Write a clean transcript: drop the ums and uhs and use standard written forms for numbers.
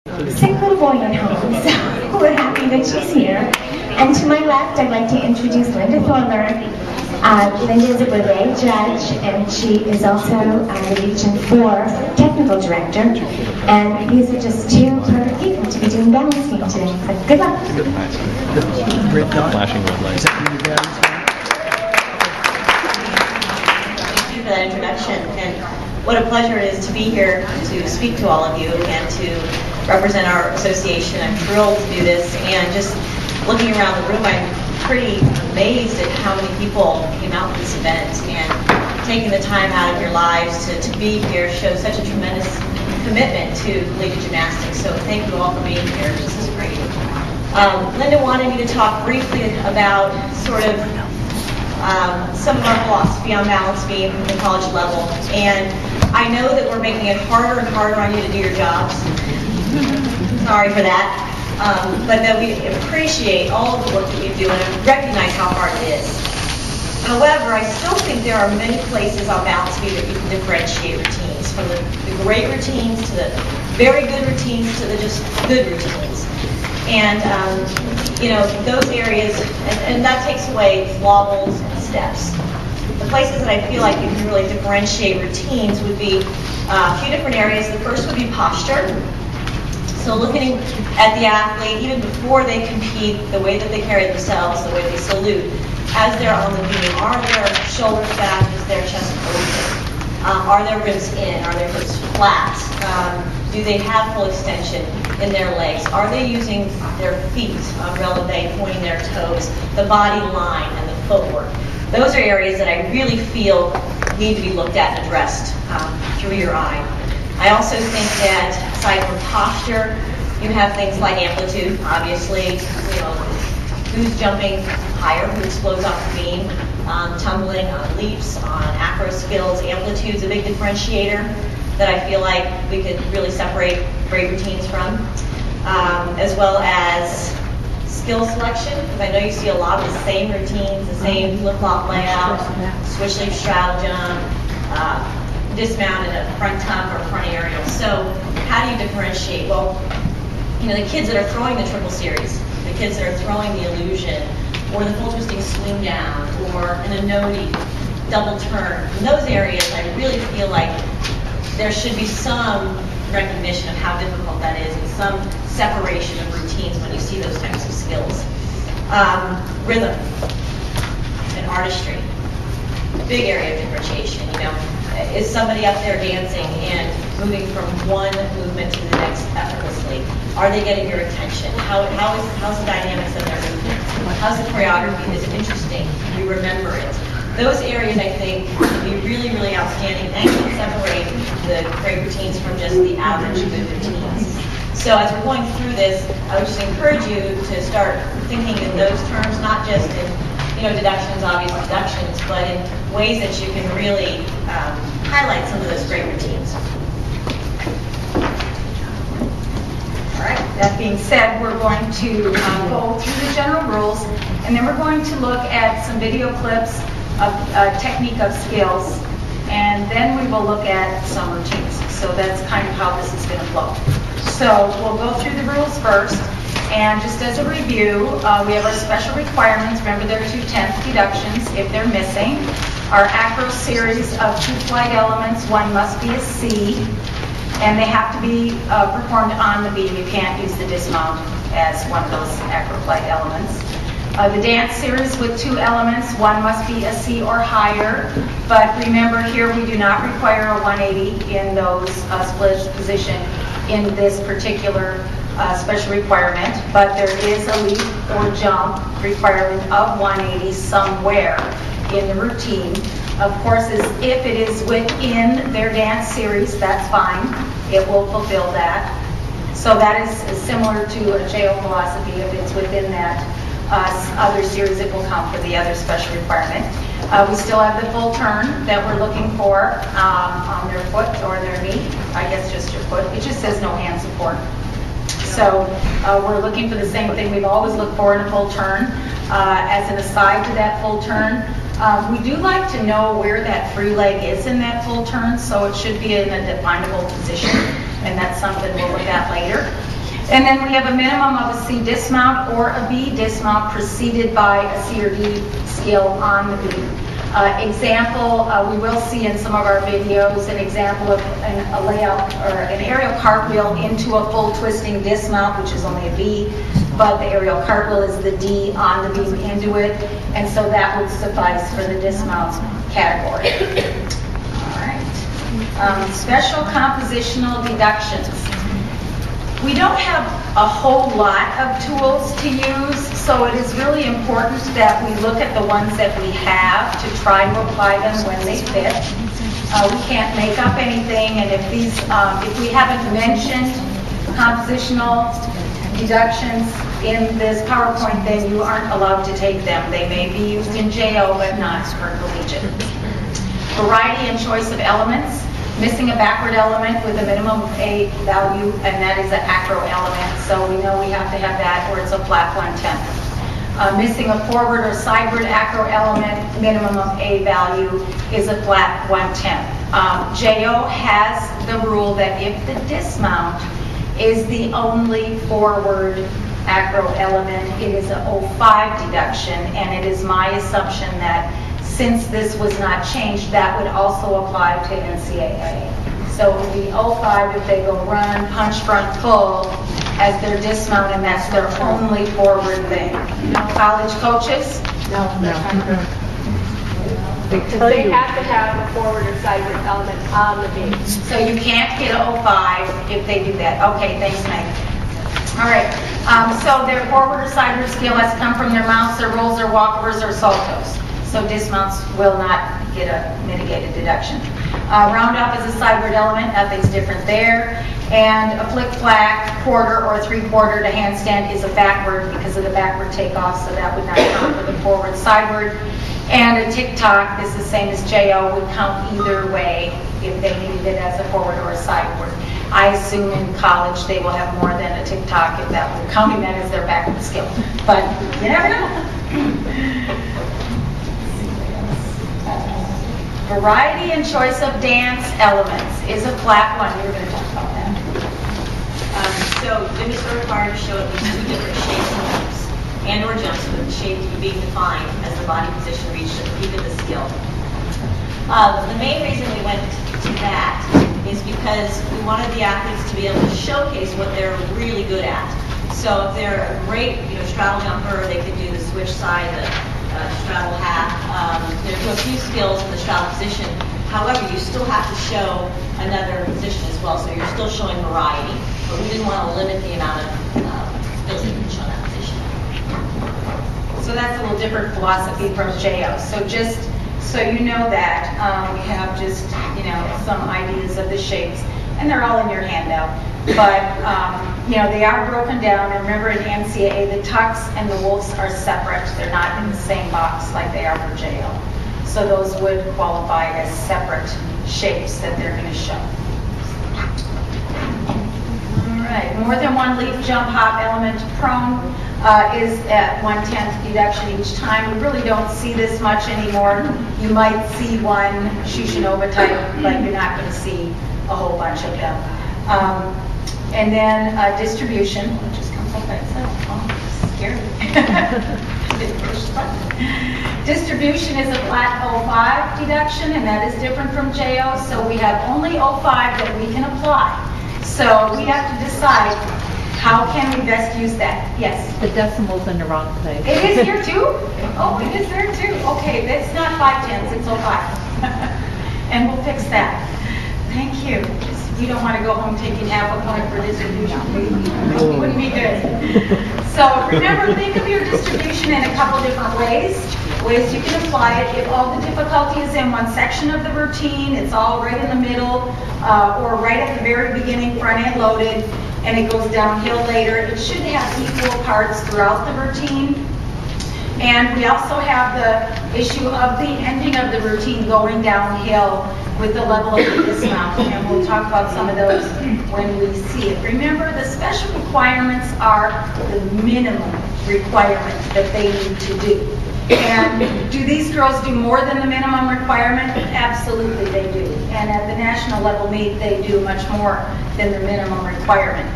sick little boy at home, so we're happy that she's here. And to my left, I'd like to introduce Linda Thorler. Linda is a brevet judge, and she is also the Region 4 Technical Director. And these are just two perfect people to be doing balance beam today. So good luck. Flashing red lights. Thank you for that introduction, and what a pleasure it is to be here to speak to all of you and to represent our association. I'm thrilled to do this, and just looking around the room, I'm pretty amazed at how many people came out to this event, and taking the time out of your lives to be here shows such a tremendous commitment to collegiate gymnastics. So thank you all for being here. This is great. Linda wanted me to talk briefly about sort of some of our philosophy on balance beam at the college level, and I know that we're making it harder and harder on you to do your jobs. Sorry for that, but that we appreciate all of the work that you do and recognize how hard it is. However, I still think there are many places on balance beam that you can differentiate routines, from the great routines to the very good routines to the just good routines. And those areas, and that takes away wobbles and steps. The places that I feel like you can really differentiate routines would be a few different areas. The first would be posture. So looking at the athlete, even before they compete, the way that they carry themselves, the way they salute, as they're on the beam, are their shoulders back, is their chest open? Are their ribs in? Are their hips flat? Do they have full extension in their legs? Are they using their feet, releve, pointing their toes, the body line and the footwork? Those are areas that I really feel need to be looked at and addressed through your eye. I also think that aside from posture, you have things like amplitude, obviously, who's jumping higher, who explodes off the beam, tumbling on leaps, on acro skills. Amplitude's a big differentiator that I feel like we could really separate great routines from, as well as skill selection, because I know you see a lot of the same routines, the same flip-flop layout, switch leap straddle jump, dismount in a front tuck or front aerial. So how do you differentiate? Well, the kids that are throwing the triple series, the kids that are throwing the illusion, or the full twisting swing down, or in a nodi double turn, in those areas I really feel like there should be some recognition of how difficult that is and some separation of routines when you see those types of skills. Rhythm and artistry, big area of differentiation. Is somebody up there dancing and moving from one movement to the next effortlessly? Are they getting your attention? How's the dynamics of their movement? How's the choreography? Is it interesting? Do you remember it? Those areas, I think, would be really, really outstanding and can separate the great routines from just the average good routines. So as we're going through this, I would just encourage you to start thinking in those terms, not just in deductions, obvious deductions, but in ways that you can really highlight some of those great routines. All right, that being said, we're going to go through the general rules, and then we're going to look at some video clips of technique of skills, and then we will look at some routines. So that's kind of how this is going to flow. So we'll go through the rules first, and just as a review, we have our special requirements. Remember, there are 2/10 deductions if they're missing. Our acro series of 2 flight elements, one must be a C, and they have to be performed on the beam. You can't use the dismount as one of those acro flight elements. The dance series with 2 elements, one must be a C or higher, but remember here we do not require a 180 in those split position in this particular special requirement, but there is a leap or jump requirement of 180 somewhere in the routine. Of course, if it is within their dance series, that's fine. It will fulfill that. So that is similar to a JO philosophy. If it's within that other series, it will count for the other special requirement. We still have the full turn that we're looking for on their foot or their knee. I guess just your foot. It just says no hand support. So we're looking for the same thing we've always looked for in a full turn. As an aside to that full turn, we do like to know where that free leg is in that full turn, so it should be in a definable position, and that's something we'll look at later. And then we have a minimum of a C dismount or a B dismount preceded by a C or D skill on the B. Example, we will see in some of our videos an example of a layout or an aerial cartwheel into a full twisting dismount, which is only a B, but the aerial cartwheel is the D on the beam into it, and so that would suffice for the dismount category. All right. Special compositional deductions. We don't have a whole lot of tools to use, so it is really important that we look at the ones that we have to try to apply them when they fit. We can't make up anything, and if we haven't mentioned compositional deductions in this PowerPoint, then you aren't allowed to take them. They may be used in JO, but not for collegiate. Variety and choice of elements. Missing a backward element with a minimum of A value, and that is an acro element, so we know we have to have that or it's a flat 1/10. Missing a forward or sideward acro element, minimum of A value is a flat 1/10. JO has the rule that if the dismount is the only forward acro element, it is a 05 deduction, and it is my assumption that since this was not changed, that would also apply to NCAA. So it would be 05 if they go run, punch front full as their dismount, and that's their only forward thing. College coaches? No. They have to have a forward or sideward element on the beam. So you can't get a 05 if they do that. Okay, thanks, Meg. All right, so their forward or sideward skill has come from their mounts, their rolls, their walkovers, or saltos. So dismounts will not get a mitigated deduction. Round off is a sideward element, nothing's different there. And a flick-flack, quarter or three-quarter to handstand is a backward because of the backward takeoff, so that would not count for the forward sideward. And a tick-tock, this is the same as JO, would count either way if they needed it as a forward or a sideward. I assume in college they will have more than a tick-tock if that we're counting that as their backward skill. But you never know. Variety and choice of dance elements is a flat one. You're going to talk about that. So gymnasts are required to show at least two different shapes and jumps, and or jumps with the shape being defined as the body position reached at the peak of the skill. The main reason we went to that is because we wanted the athletes to be able to showcase what they're really good at. So if they're a great, straddle jumper, they could do the switch side, the straddle half. There's a few skills in the straddle position. However, you still have to show another position as well, so you're still showing variety. But we didn't want to limit the amount of skills that you can show in that position. So that's a little different philosophy from JO. So just so you know that, we have just, some ideas of the shapes, and they're all in your handout. But, they are broken down. And remember in NCAA, the tucks and the wolves are separate. They're not in the same box like they are for JO. So those would qualify as separate shapes that they're going to show. All right, more than one leap, jump, hop, element, prone is at 1/10 deduction each time. We really don't see this much anymore. You might see one Shushanova type, but you're not going to see a whole bunch of them. And then distribution, which just comes up by itself. Oh, scary. Distribution is a flat 05 deduction, and that is different from JO. So we have only 05 that we can apply. So we have to decide how can we best use that. Yes? The decimal's in the wrong place. It is here too? Oh, it is there too. Okay, that's not 5/10, it's 05. And we'll fix that. Thank you. We don't want to go home taking half a point for distribution. It wouldn't be good. So remember, think of your distribution in a couple different ways you can apply it. If all the difficulty is in one section of the routine, it's all right in the middle, or right at the very beginning, front end loaded, and it goes downhill later. It should have equal parts throughout the routine. And we also have the issue of the ending of the routine going downhill with the level of the dismount, and we'll talk about some of those when we see it. Remember, the special requirements are the minimum requirements that they need to do. And do these girls do more than the minimum requirement? Absolutely they do. And at the national level meet, they do much more than the minimum requirement.